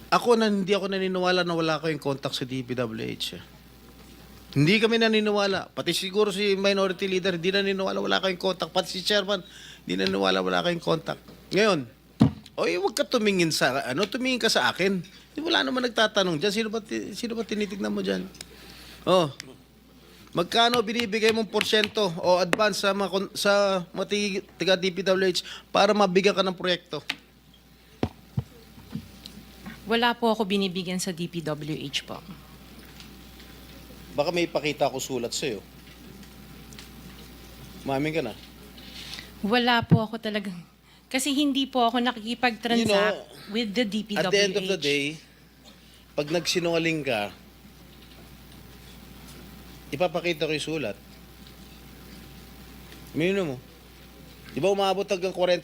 Hindi ako naniniwala na wala kayong contact sa DPWH. Hindi kami naniniwala. Pati siguro si minority leader, hindi naniniwala wala kayong contact. Pati si chairman, hindi naniniwala wala kayong contact. Ngayon, huwag ka tumingin sa, tumingin ka sa akin. Wala naman nagtatanong dyan. Sino ba tinitignan mo dyan? Oh, magkano binibigay mong porsyento o advance sa mga tiga DPWH para mabigyan ka ng proyekto? Wala po ako binibigyan sa DPWH po. Baka may ipakita ako sulat sa'yo. Umamin ka na. Wala po ako talagang... Kasi hindi po ako nakikipag-transact with the DPWH. At the end of the day, pag nagsinungaling ka, ipapakita ko yung sulat. Mino mo. Di ba umabot hanggang 40%?